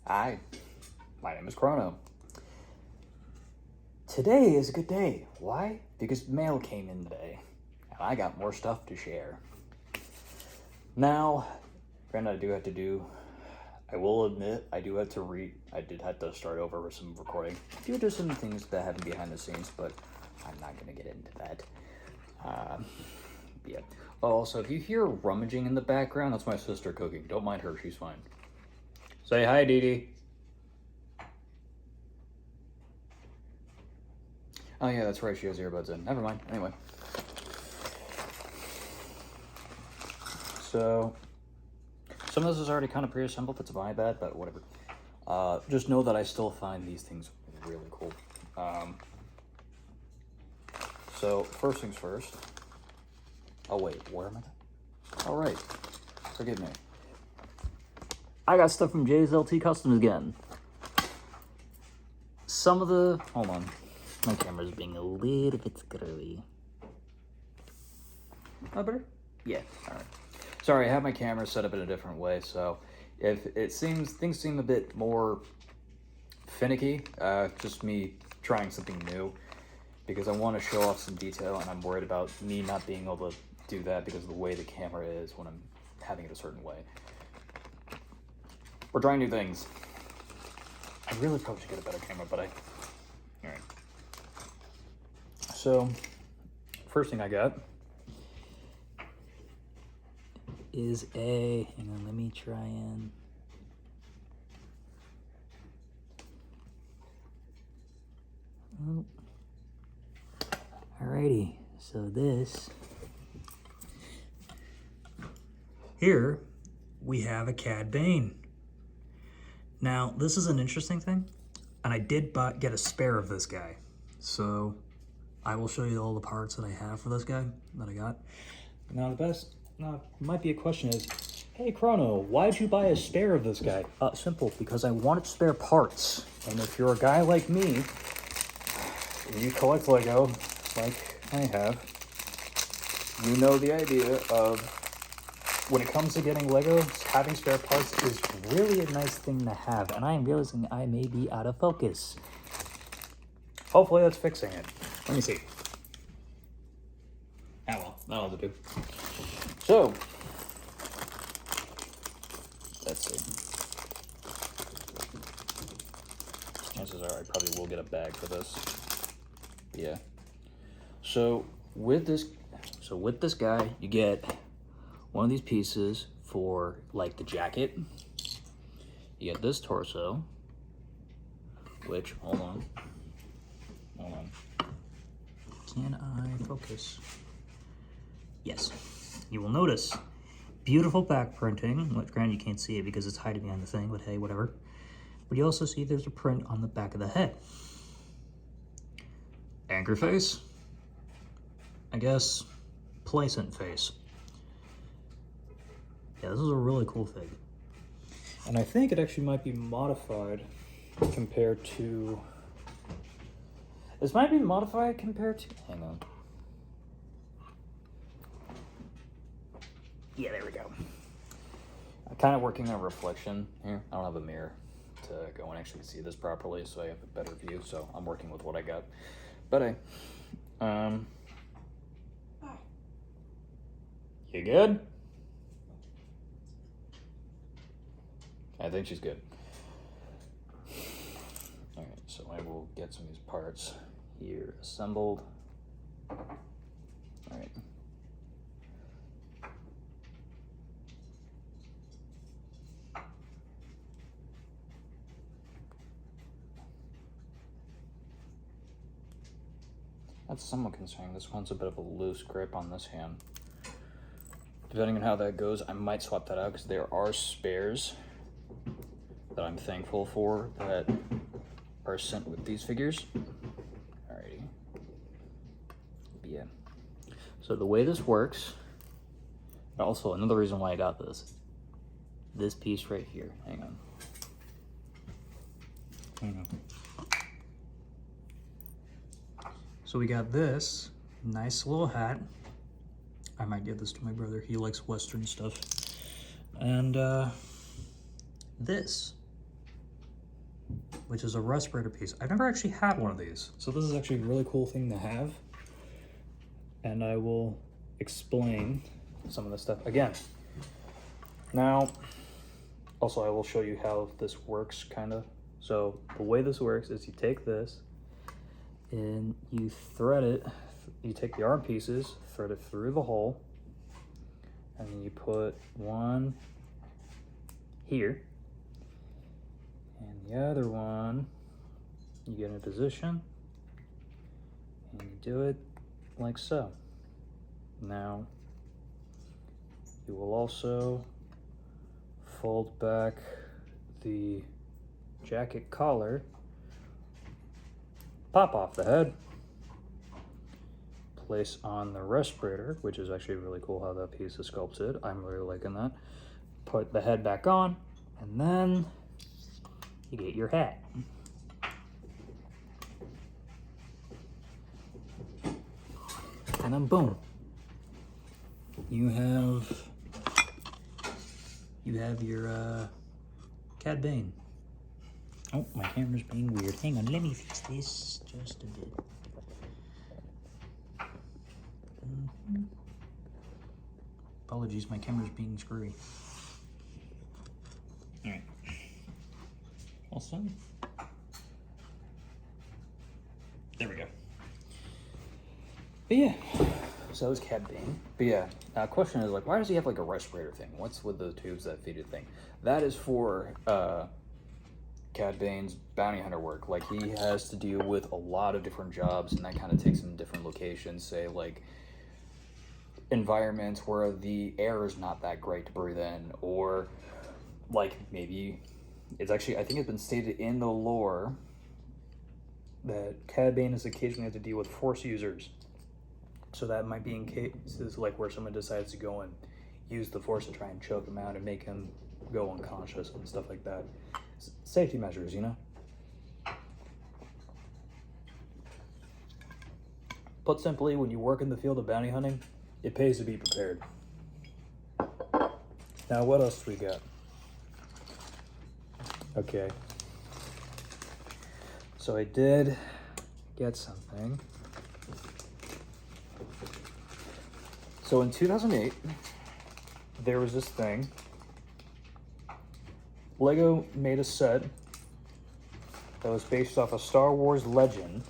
Hi, my name is Chrono. Today is a good day. Why? Because mail came in today, and I got more stuff to share. Now, granted, I will admit, I do have to I did have to start over with some recording. I do some things that happen behind the scenes, but I'm not going to get into that. Yeah. Also, if you hear rummaging in the background, that's my sister cooking. Don't mind her, she's fine. Say hi, Dee Dee. Oh yeah, that's right, she has earbuds in. Never mind, anyway. So, some of this is already kind of pre-assembled, it's my bad, but whatever. Just know that I still find these things really cool. So, first things first. Oh wait, where am I? All right, forgive me. I got stuff from Jay's LT Customs again. Some of the, hold on. My camera's being a little bit screwy. Oh, better? Yeah, alright. Sorry, I have my camera set up in a different way, so if things seem a bit more finicky, just me trying something new, because I want to show off some detail, and I'm worried about me not being able to do that because of the way the camera is when I'm having it a certain way. We're trying new things. I really probably should get a better camera, but alright. So, first thing I got is hang on, let me try and, oh. Alrighty, so here we have a Cad Bane. Now, this is an interesting thing, and I did get a spare of this guy, so I will show you all the parts that I have for this guy that I got. Now, might be a question is, hey Chrono, why'd you buy a spare of this guy? Simple, because I wanted spare parts, and if you're a guy like me, you collect Lego, like I have, you know the idea of, when it comes to getting Legos, having spare parts is really a nice thing to have, and I am realizing I may be out of focus. Hopefully that's fixing it. Let me see. Ah well, that'll have to do. So, let's see. Chances are I probably will get a bag for this. Yeah. So with this guy, you get one of these pieces for like the jacket. You get this torso, which, hold on. Can I focus? Yes. You will notice beautiful back printing. Granted, you can't see it because it's hiding behind the thing, but hey, whatever. But you also see there's a print on the back of the head. Anchor face. I guess placent face. Yeah, this is a really cool fig. And I think it actually might be modified compared to... This might be modified compared to... Hang on. Yeah, there we go. I'm kind of working on reflection here. I don't have a mirror to go and actually see this properly, so I have a better view, so I'm working with what I got. But hey, you good? I think she's good. Alright, so I will get some of these parts here assembled. Alright. That's somewhat concerning. This one's a bit of a loose grip on this hand. Depending on how that goes, I might swap that out because there are spares that I'm thankful for that are sent with these figures. Alrighty. Yeah. So the way this works, also another reason why I got this piece right here. Hang on. So we got this nice little hat. I might give this to my brother. He likes Western stuff. And this which is a respirator piece. I've never actually had one of these, so this is actually a really cool thing to have. And I will explain some of the stuff again. Now, also I will show you how this works, kind of. So the way this works is you take this and you thread it. You take the arm pieces, thread it through the hole, and then you put one here, and the other one you get in a position, and you do it like so. Now, you will also fold back the jacket collar, pop off the head, place on the respirator, which is actually really cool how that piece is sculpted. I'm really liking that. Put the head back on, and then you get your hat. And then boom, you have your Cad Bane. Oh, my camera's being weird. Hang on, let me fix this just a bit. Apologies, my camera's being screwy. All right, all done. There we go. But yeah, so that was Cad Bane. But yeah, now question is like, why does he have like a respirator thing? What's with the tubes that feed it thing? That is for Cad Bane's bounty hunter work. Like, he has to deal with a lot of different jobs, and that kind of takes him to different locations, say like environments where the air is not that great to breathe in, or like maybe it's actually, I think it's been stated in the lore that Cad Bane is occasionally have to deal with Force users. So that might be in cases like where someone decides to go and use the Force to try and choke him out and make him go unconscious and stuff like that. Safety measures, you know? Put simply, when you work in the field of bounty hunting, it pays to be prepared. Now, what else do we got? Okay. So I did get something. So in 2008, there was this thing. Lego made a set that was based off a Star Wars legend.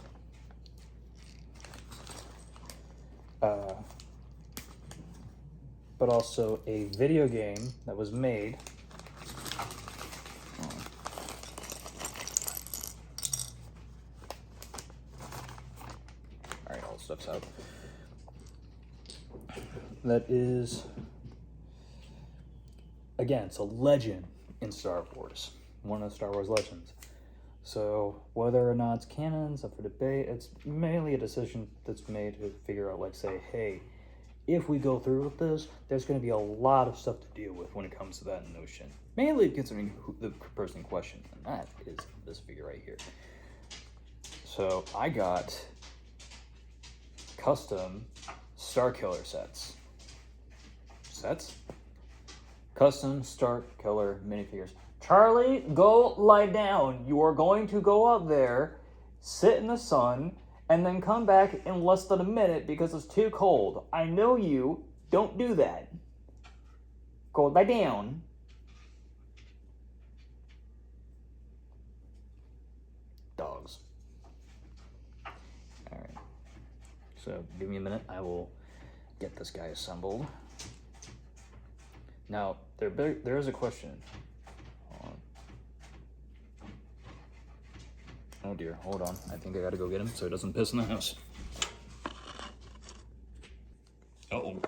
But also a video game that was made. All right, all the stuff's out. That is, again, it's a legend in Star Wars, one of the Star Wars legends. So whether or not it's canon, it's up for debate. It's mainly a decision that's made to figure out, like, say, hey, if we go through with this, there's going to be a lot of stuff to deal with when it comes to that notion. Mainly considering the person in question, and that is this figure right here. So I got custom Starkiller sets. Custom Starkiller minifigures. Charlie, go lie down. You are going to go up there, sit in the sun, and then come back in less than a minute because it's too cold. I know you. Don't do that. Go lie down. Dogs. Alright. So, give me a minute. I will get this guy assembled. Now, there is a question. Hold on. Oh dear, hold on. I think I gotta go get him so he doesn't piss in the house. Uh-oh.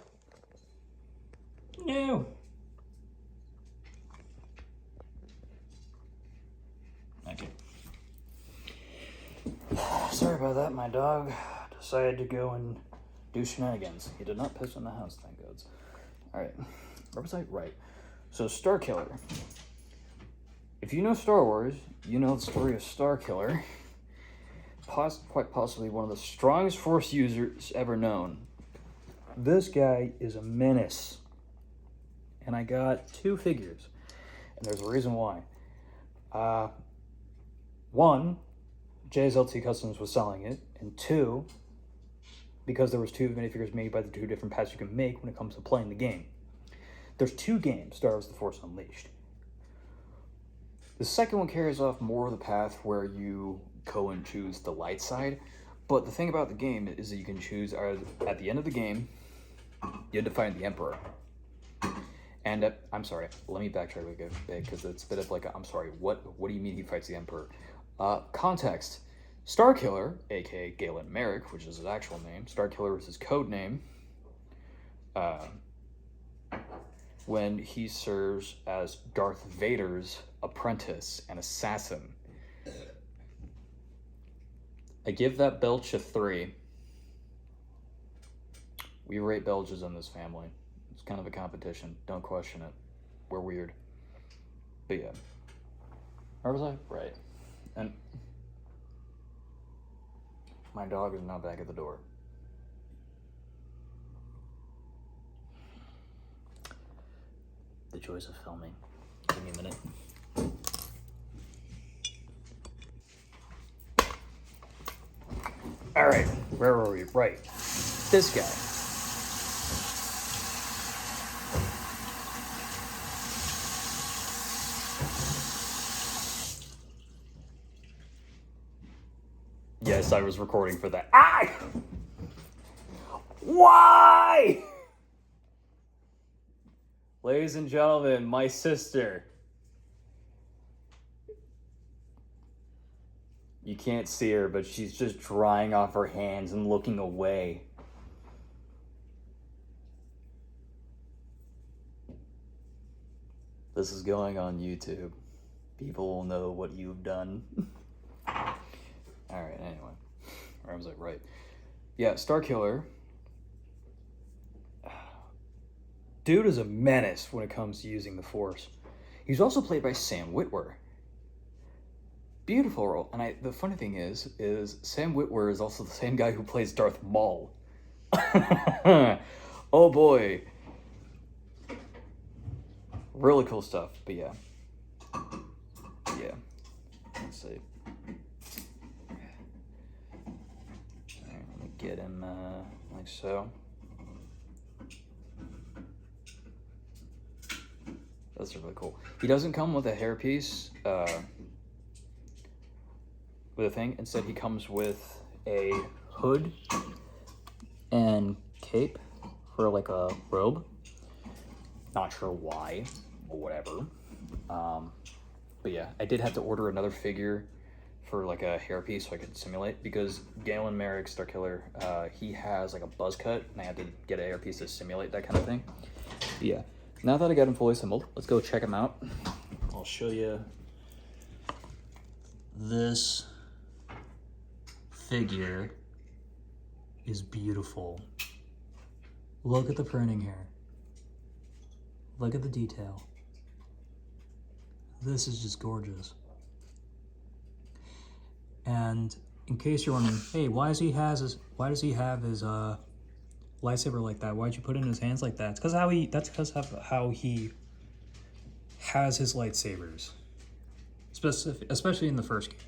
No. Okay. Sorry about that, my dog decided to go and do shenanigans. He did not piss in the house, thank God. Alright. Where was I? Right. So, Starkiller. If you know Star Wars, you know the story of Starkiller. Quite possibly one of the strongest Force users ever known. This guy is a menace. And I got two figures. And there's a reason why. One, JSLT Customs was selling it, and two, because there was 2 minifigures made by the 2 different paths you can make when it comes to playing the game. There's 2 games, Star Wars The Force Unleashed. The second one carries off more of the path where you go and choose the light side, but the thing about the game is that you can choose, at the end of the game, you had to find the Emperor. And, I'm sorry, let me backtrack a bit, because it's a bit of like, I'm sorry, what do you mean he fights the Emperor? Context. Starkiller, aka Galen Marek, which is his actual name. Starkiller is his code name. When he serves as Darth Vader's apprentice and assassin. I give that belch a 3. We rate belches in this family. It's kind of a competition. Don't question it. We're weird. But yeah. Where was I? Right. And my dog is now back at the door. The joys of filming. Give me a minute. All right, where were we? Right. This guy. Yes, I was recording for that. Ah! Why? Ladies and gentlemen, my sister. You can't see her, but she's just drying off her hands and looking away. This is going on YouTube. People will know what you've done. Alright, anyway. Where was I? Right. Yeah, Starkiller. Dude is a menace when it comes to using the Force. He's also played by Sam Witwer. Beautiful role. And the funny thing is Sam Witwer is also the same guy who plays Darth Maul. Oh boy. Really cool stuff, but yeah. Yeah. Let's see. Alright, let me get him like so. That's really cool. He doesn't come with a hairpiece, with a thing. Instead, he comes with a hood and cape for like a robe. Not sure why, or whatever. But yeah, I did have to order another figure for like a hairpiece so I could simulate, because Galen Marek, Starkiller, he has like a buzz cut, and I had to get a hairpiece to simulate that kind of thing. But yeah. Now that I got him fully assembled, let's go check him out. I'll show you this figure is beautiful. Look at the printing here. Look at the detail. This is just gorgeous. And in case you're wondering, hey, why does he have his lightsaber like that? Why'd you put it in his hands like that? It's because of how he has his lightsabers, especially in the first game.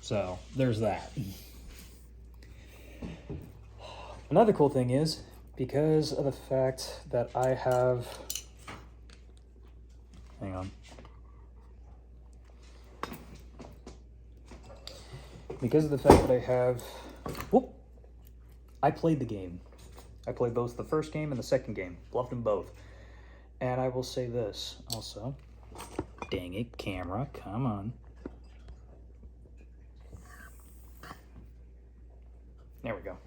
So there's that. Another cool thing is, because of the fact that I have, hang on. Because of the fact that I have, whoop. I played the game. I played both the first game and the second game. Loved them both. And I will say this also. Dang it, camera, come on. There we go.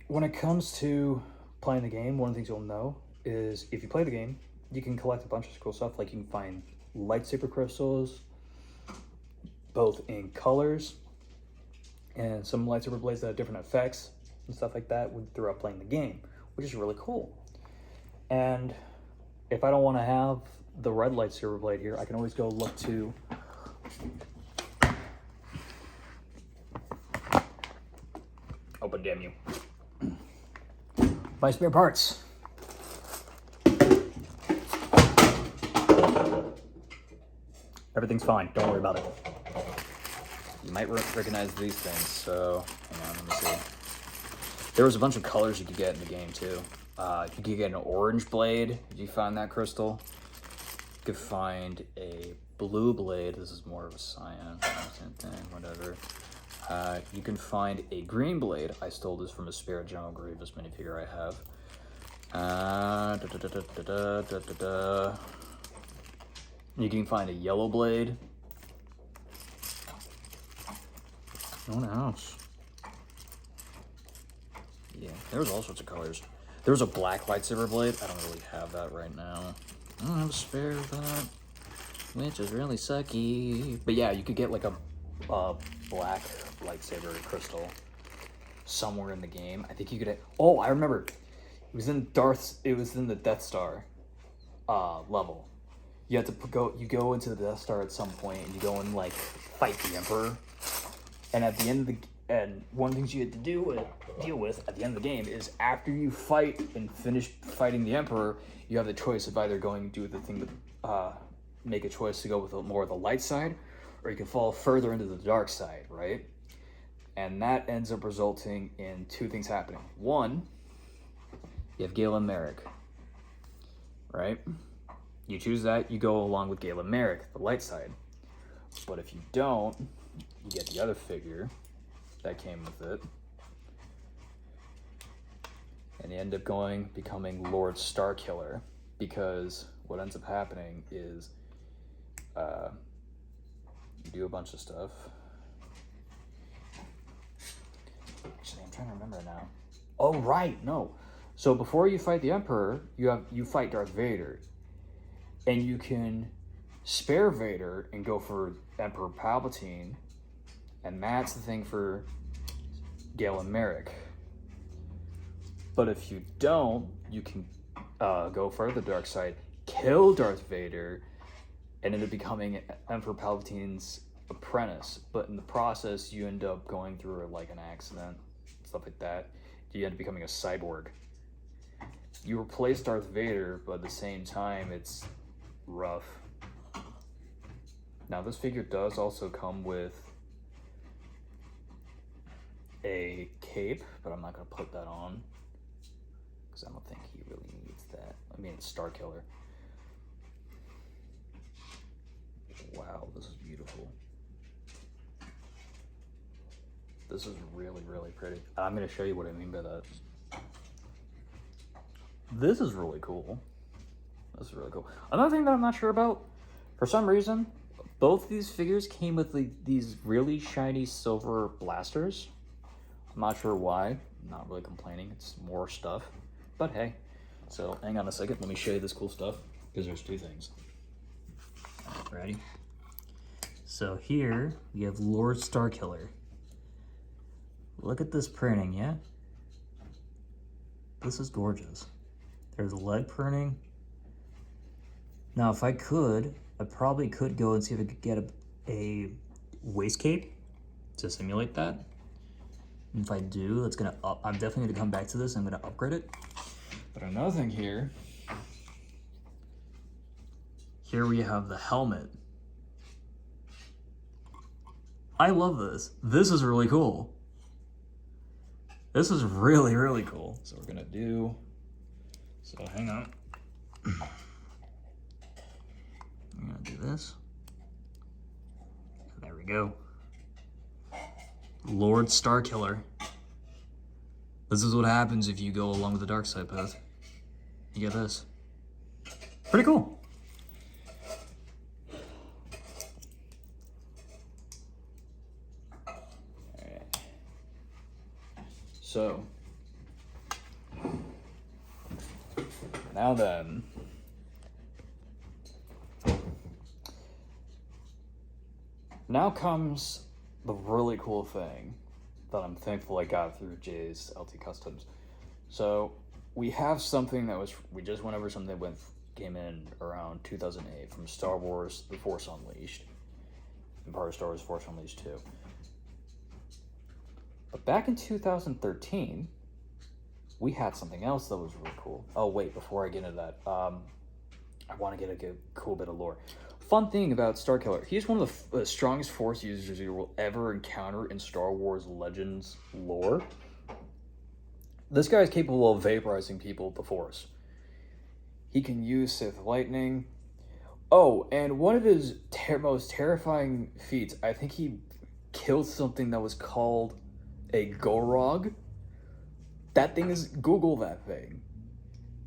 When it comes to playing the game, one of the things you'll know is if you play the game, you can collect a bunch of cool stuff. Like you can find lightsaber crystals, both in colors, and some lightsaber blades that have different effects and stuff like that throughout playing the game, which is really cool. And if I don't want to have the red lightsaber blade here, I can always go look to open, damn you. Buy spare parts. Everything's fine. Don't worry about it. You might recognize these things, so hang on, let me see. There was a bunch of colors you could get in the game, too. You could get an orange blade. Did you find that, Crystal? You could find a blue blade. This is more of a cyan. Same thing, whatever. You can find a green blade. I stole this from a Spirit General Grievous minifigure I have. You can find a yellow blade. What else? Yeah, there's all sorts of colors. There's a black lightsaber blade. I don't really have that right now. I don't have a spare of that, which is really sucky. But yeah, you could get like a black lightsaber crystal somewhere in the game. I think you could. Oh, I remember. It was in the Death Star level. You have to you go into the Death Star at some point, and you go and like fight the Emperor. And at the end of one of the things you have to deal with at the end of the game is after you fight and finish fighting the Emperor, you have the choice of either going to do the thing to make a choice to go with more of the light side, or you can fall further into the dark side, right? And that ends up resulting in two things happening. One, you have Galen Marek, right? You choose that, you go along with Galen Marek, the light side. But if you don't, you get the other figure that came with it. And you end up becoming Lord Starkiller, because what ends up happening is you do a bunch of stuff. Actually, I'm trying to remember now. Oh, right, no. So before you fight the Emperor, you fight Darth Vader. And you can spare Vader and go for Emperor Palpatine. And that's the thing for Galen Marek. But if you don't, you can go further dark side, kill Darth Vader, and end up becoming Emperor Palpatine's apprentice. But in the process, you end up going through like an accident, stuff like that. You end up becoming a cyborg. You replace Darth Vader, but at the same time, it's rough. Now, this figure does also come with a cape, but I'm not going to put that on because I don't think he really needs that. I mean, it's Starkiller. Wow, this is beautiful. This is really, really pretty. I'm going to show you what I mean by that. This is really cool. This is really cool. Another thing that I'm not sure about, for some reason, both these figures came with these really shiny silver blasters. I'm not sure why. I'm not really complaining. It's more stuff. But hey. So hang on a second. Let me show you this cool stuff. Because there's two things. Ready? So here we have Lord Starkiller. Look at this printing, yeah? This is gorgeous. There's leg printing. Now if I could, I probably could go and see if I could get a waist cape to simulate that. And if I do, that's gonna I'm definitely gonna come back to this. I'm gonna upgrade it. But another thing here we have the helmet. I love this. This is really cool. This is really, really cool. So we're gonna do, so hang on. I'm gonna do this. There we go. Lord Starkiller. This is what happens if you go along with the dark side path. You get this. Pretty cool. Alright. So, now then, now comes the really cool thing that I'm thankful I got through Jay's LT Customs. So we have something that we just went over something that came in around 2008 from Star Wars The Force Unleashed, and part of Star Wars Force Unleashed 2. But back in 2013, we had something else that was really cool. Oh wait, before I get into that, I want to get a cool bit of lore. fun thing about Starkiller, he's one of the strongest Force users you will ever encounter in Star Wars Legends lore. This guy is capable of vaporizing people with the Force. He can use Sith Lightning. Oh, and one of his most terrifying feats, I think he killed something that was called a Gorog. That thing is, Google that thing.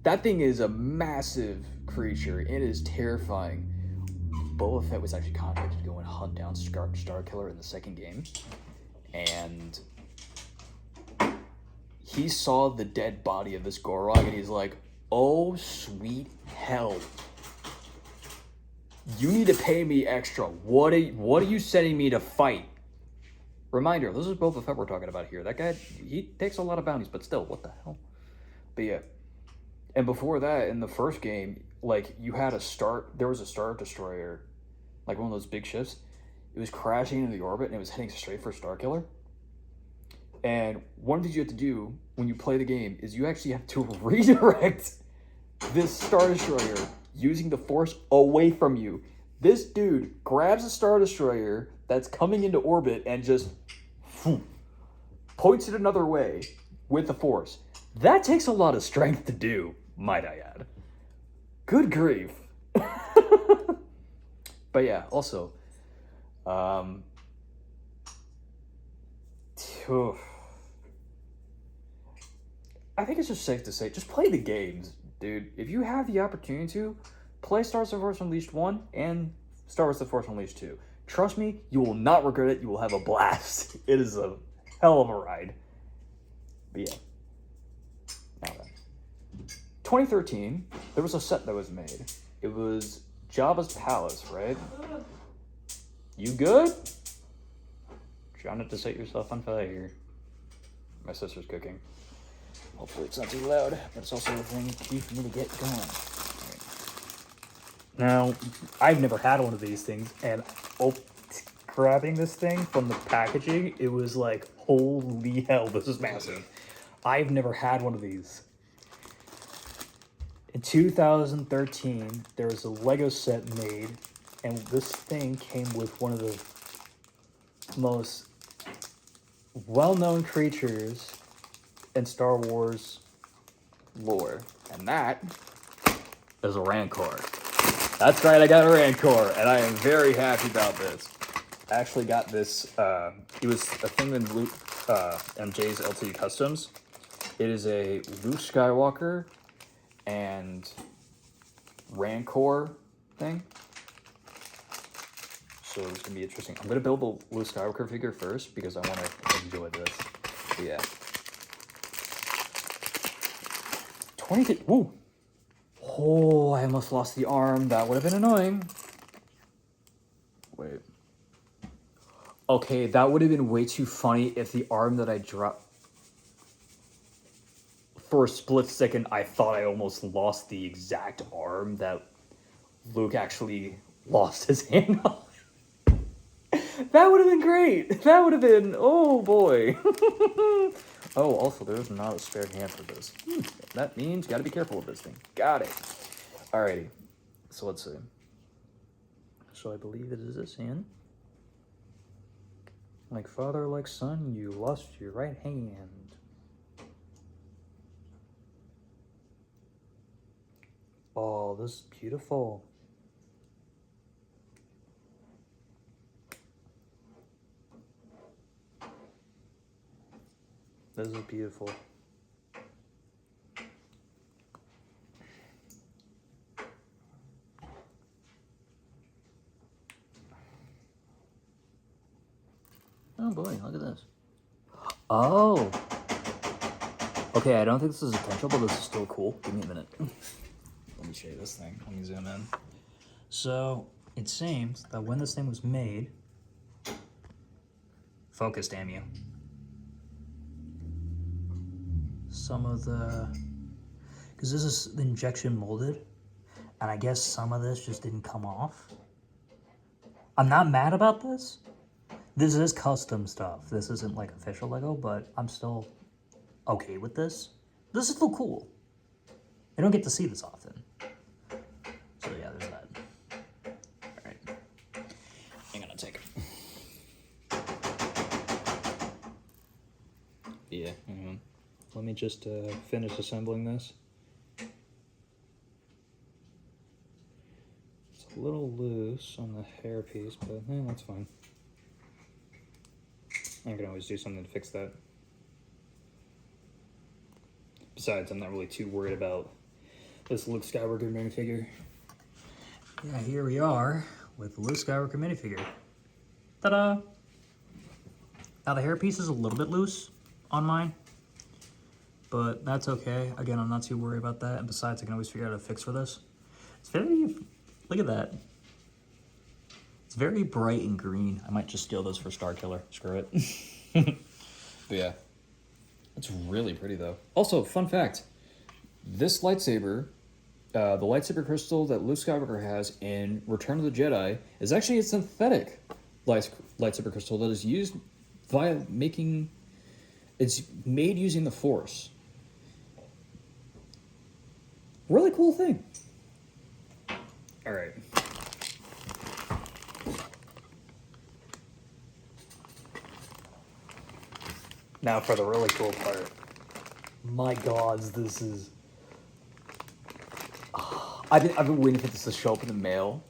That thing is a massive creature. It is terrifying. Boba Fett was actually contracted to go and hunt down Starkiller in the second game. And he saw the dead body of this Gorog and he's like, oh, sweet hell. You need to pay me extra. What are you sending me to fight? Reminder, this is Boba Fett we're talking about here. That guy, he takes a lot of bounties, but still, what the hell? But yeah. And before that, in the first game, like, there was a Star Destroyer, like one of those big ships. It was crashing into the orbit, and it was heading straight for Starkiller. And one of the things you have to do when you play the game is you actually have to redirect this Star Destroyer using the Force away from you. This dude grabs a Star Destroyer that's coming into orbit and just points it another way with the Force. That takes a lot of strength to do, might I add. Good grief. But yeah, also, I think it's just safe to say, just play the games, dude. If you have the opportunity to, play Star Wars The Force Unleashed 1 and Star Wars The Force Unleashed 2. Trust me, you will not regret it. You will have a blast. It is a hell of a ride. But yeah. Now then. 2013, there was a set that was made. It was Jabba's Palace, right? You good? Try not to set yourself on fire. My sister's cooking. Hopefully it's not too loud, but it's also a thing key for me to get going. Now, I've never had one of these things, and grabbing this thing from the packaging, it was like, holy hell, this is massive. I've never had one of these. In 2013, there was a Lego set made, and this thing came with one of the most well-known creatures in Star Wars lore, and that is a Rancor. That's right, I got a Rancor, and I am very happy about this. I actually got this, it was a thing in Luke, MJ's LT Customs. It is a Luke Skywalker and Rancor thing. So it's going to be interesting. I'm going to build the Luke Skywalker figure first because I want to enjoy this. But yeah. 20... Woo! Oh, I almost lost the arm. That would have been annoying. Wait. Okay, that would have been way too funny if the arm that I dropped... For a split second, I thought I almost lost the exact arm that Luke actually lost his hand on. That would have been great. That would have been... Oh, boy. Oh, also, there's not a spare hand for this. That means you gotta be careful with this thing. Got it. Alrighty. So let's see. So I believe it is this hand. Like father, like son, you lost your right hand. Oh, this is beautiful. This is beautiful. Oh boy, look at this. Oh! Okay, I don't think this is essential, but this is still cool. Give me a minute. Let me show you this thing. Let me zoom in. So, it seems that when this thing was made... Focus, damn you. Some of the... Because this is injection molded, and I guess some of this just didn't come off. I'm not mad about this. This is custom stuff. This isn't like official Lego, but I'm still okay with this. This is still cool. I don't get to see this often. So yeah, there's that. Alright. Yeah, let me just finish assembling this. It's a little loose on the hair piece, but that's fine. I can always do something to fix that. Besides, I'm not really too worried about this Luke Skywalker minifigure. Yeah, here we are with the Luke Skywalker minifigure. Ta-da! Now the hairpiece is a little bit loose on mine, but that's okay. Again, I'm not too worried about that. And besides, I can always figure out a fix for this. It's very, look at that. It's very bright and green. I might just steal this for Starkiller. Screw it. But yeah, it's really pretty though. Also, fun fact, this lightsaber, the lightsaber crystal that Luke Skywalker has in Return of the Jedi is actually a synthetic lightsaber crystal that is used via making, it's made using the Force. Really cool thing. All right. Now for the really cool part. My gods, this is... I've been waiting for this to show up in the mail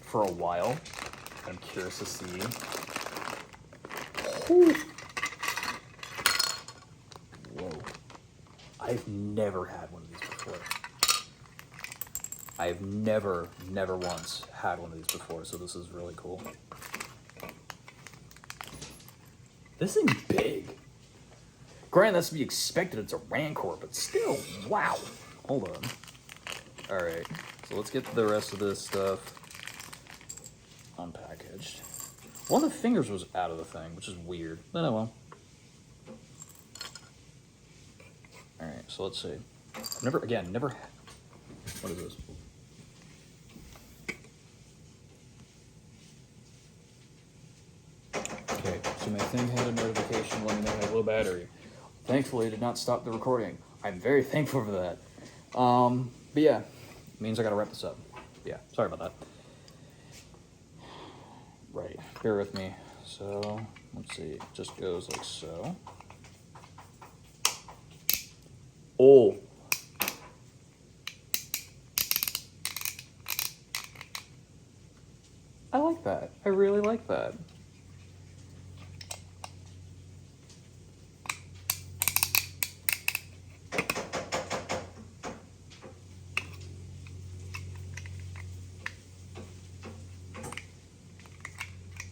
for a while. I'm curious to see. Whew. Whoa. I've never had one of these before. I've never once had one of these before, so this is really cool. This thing's big. Granted, that's to be expected, it's a Rancor, but still, wow. Hold on. Alright, so let's get the rest of this stuff unpackaged. One of the fingers was out of the thing, which is weird, but oh well. Alright, so let's see. Never, what is this? Okay, so my thing had a notification letting me know I had low battery. Thankfully, it did not stop the recording. I'm very thankful for that. But yeah, it means I gotta wrap this up. Yeah, sorry about that. Right, bear with me. So, let's see, it just goes like so. Oh! I like that. I really like that.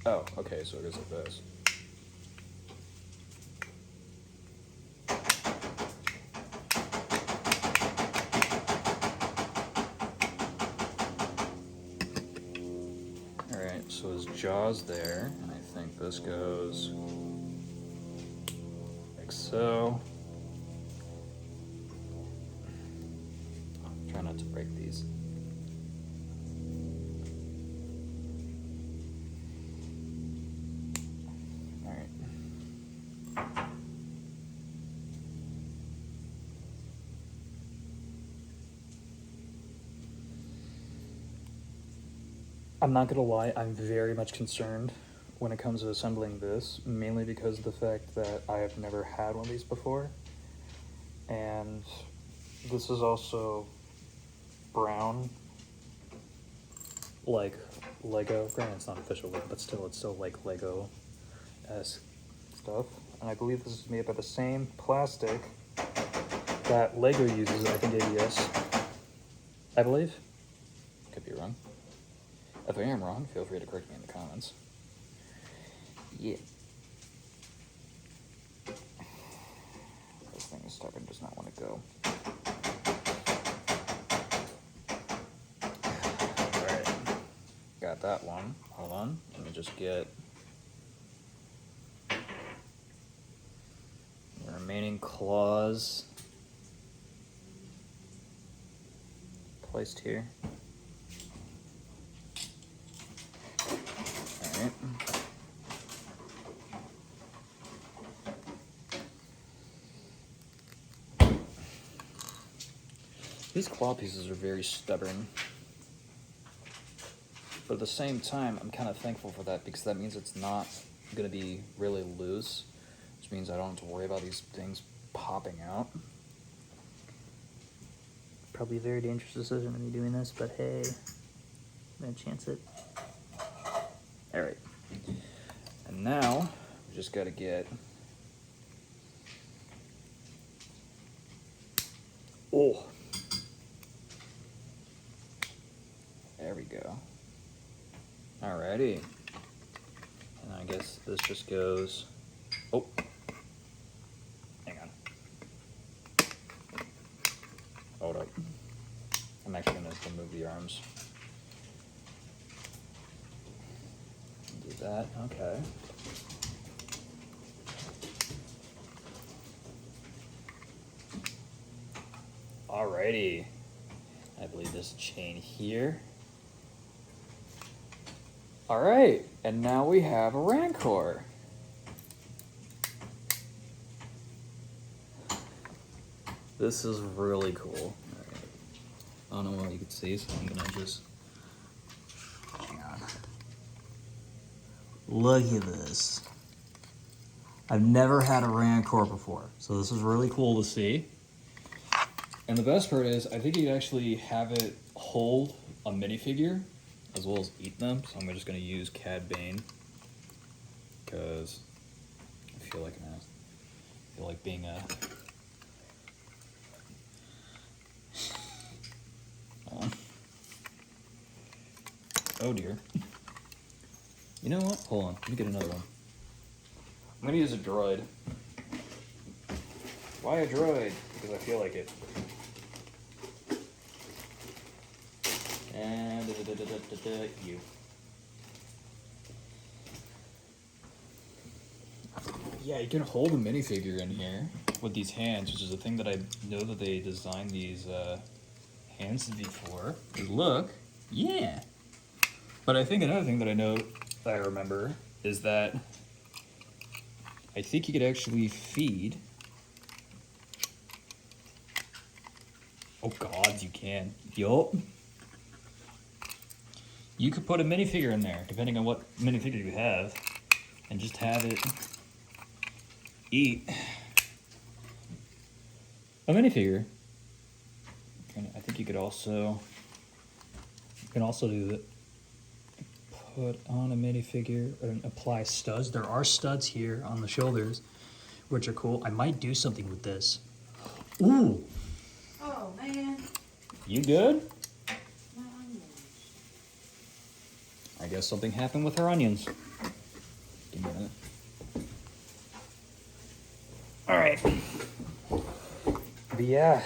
Oh, okay, so it goes like this. Alright, so his jaw's there, and I think this goes like so. Try not to break these. I'm not gonna lie, I'm very much concerned when it comes to assembling this, mainly because of the fact that I have never had one of these before. And this is also brown, like Lego. Granted, it's not official, but still, it's still like Lego-esque stuff. And I believe this is made by the same plastic that Lego uses, I think ABS, I believe. Could be wrong. If I am wrong, feel free to correct me in the comments. Yeah. This thing is stubborn, does not want to go. Alright. Got that one. Hold on. Let me just get the remaining claws placed here. Alright. These claw pieces are very stubborn. But at the same time, I'm kind of thankful for that because that means it's not going to be really loose. which means I don't have to worry about these things popping out. Probably a very dangerous decision to me doing this, but hey, I'm gonna chance it. All right, and now we just gotta get. Oh, there we go. Alrighty, and I guess this just goes. Oh, hang on. Hold up. I'm actually gonna remove the arms. Do that. Okay. Alrighty. I believe this chain here. Alright, and now we have a Rancor. This is really cool. Alright. I don't know what you can see, so I'm gonna just hang on. Look at this. I've never had a Rancor before, so this is really cool to see. And the best part is, I think you can actually have it hold a minifigure as well as eat them. So I'm just going to use Cad Bane because I feel like being a. Oh dear. You know what? Hold on. Let me get another one. I'm going to use a droid. Why a droid? Because I feel like it. And you. Yeah, you can hold a minifigure in here with these hands, which is a thing that I know that they designed these hands to be for. Look, yeah. But I think another thing that I remember is that I think you could actually feed. Oh God, you can. Yup. You could put a minifigure in there, depending on what minifigure you have, and just have it eat a minifigure. I think you can also do that. Put on a minifigure and apply studs. There are studs here on the shoulders, which are cool. I might do something with this. Ooh. Oh man. You good? My onions. I guess something happened with her onions. Give me that. All right. But yeah.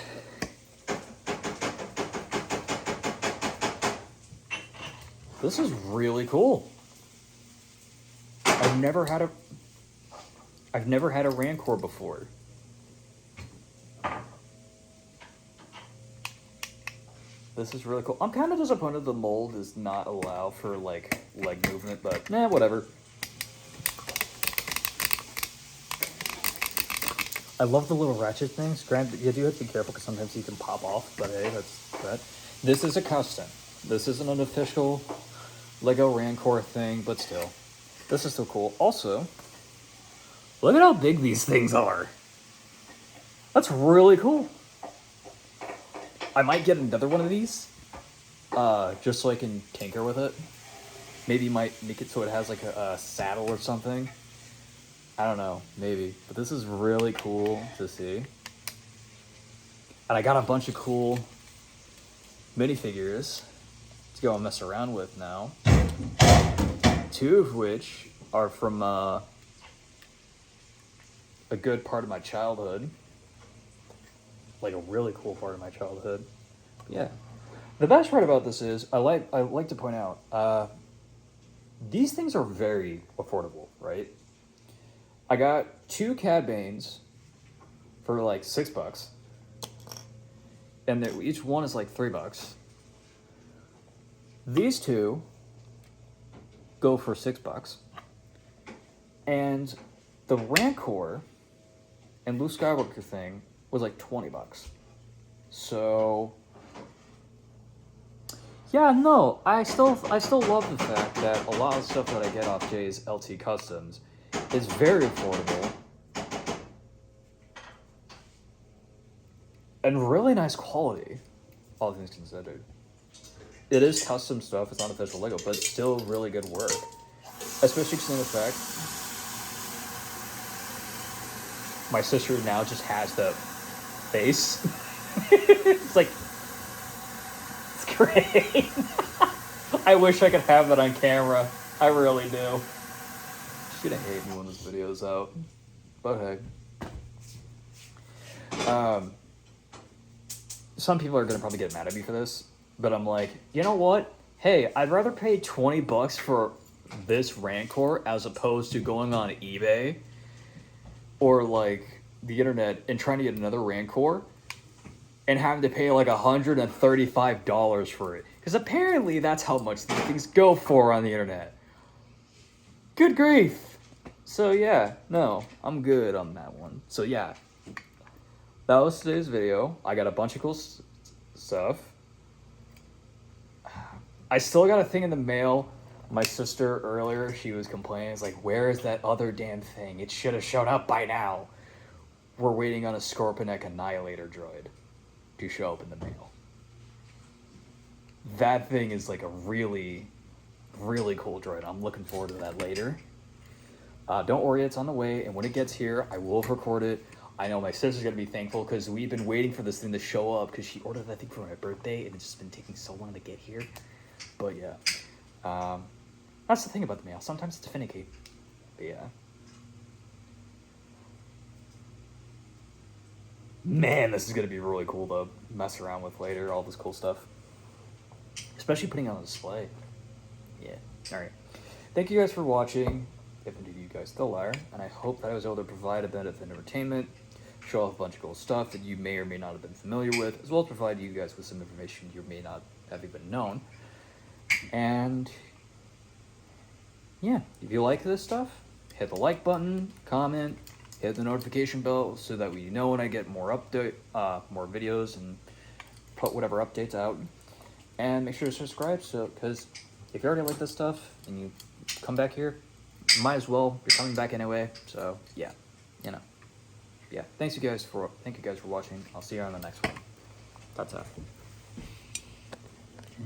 This is really cool. I've never had a Rancor before. This is really cool. I'm kind of disappointed the mold does not allow for like leg movement, but nah, whatever. I love the little ratchet things. Granted, you do have to be careful because sometimes you can pop off, but hey, that's that. This is a custom. This isn't an official Lego Rancor thing, but still. This is so cool. Also, look at how big these things are. That's really cool. I might get another one of these, just so I can tinker with it. Maybe might make it so it has like a saddle or something. I don't know, maybe. But this is really cool to see. And I got a bunch of cool minifigures to go and mess around with now. 2 of which are from a good part of my childhood. Like a really cool part of my childhood. Yeah. The best part about this is I like to point out these things are very affordable, right? I got 2 Cad Banes for like $6, and each one is like $3. These 2 go for $6, and the Rancor and Luke Skywalker thing was like $20. So yeah, no, I still love the fact that a lot of stuff that I get off Jay's LT Customs is very affordable, and really nice quality, all things considered. It is custom stuff, it's not official Lego, but it's still really good work. Especially considering the fact my sister now just has the face. It's like, it's great. I wish I could have that on camera. I really do. She's gonna hate me when this video's out. But hey. Some people are gonna probably get mad at me for this, but I'm like, you know what? Hey, I'd rather pay $20 for this Rancor as opposed to going on eBay or like the internet and trying to get another Rancor and having to pay like $135 for it. Because apparently that's how much these things go for on the internet. Good grief. So yeah, no, I'm good on that one. So yeah, that was today's video. I got a bunch of cool stuff. I still got a thing in the mail. My sister earlier, she was complaining, it's like, where is that other damn thing? It should have shown up by now. We're waiting on a Scorpionic Annihilator droid to show up in the mail. That thing is like a really, really cool droid. I'm looking forward to that later. Don't worry, it's on the way, and when it gets here, I will record it. I know my sister's gonna be thankful because we've been waiting for this thing to show up because she ordered that thing for my birthday, and it's just been taking so long to get here. But yeah, that's the thing about the mail. Sometimes it's finicky. But yeah. Man, this is gonna be really cool to mess around with later. All this cool stuff, especially putting it on display. Yeah. All right. Thank you guys for watching. If indeed you guys still are, and I hope that I was able to provide a bit of entertainment, show off a bunch of cool stuff that you may or may not have been familiar with, as well as provide you guys with some information you may not have even known. And yeah, if you like this stuff, hit the like button, comment, hit the notification bell so that we know when I get more more videos and put whatever updates out. And make sure to subscribe, so because if you already like this stuff and you come back here, might as well. You're coming back anyway, so yeah, you know, yeah. Thank you guys for watching. I'll see you on the next one. That's it.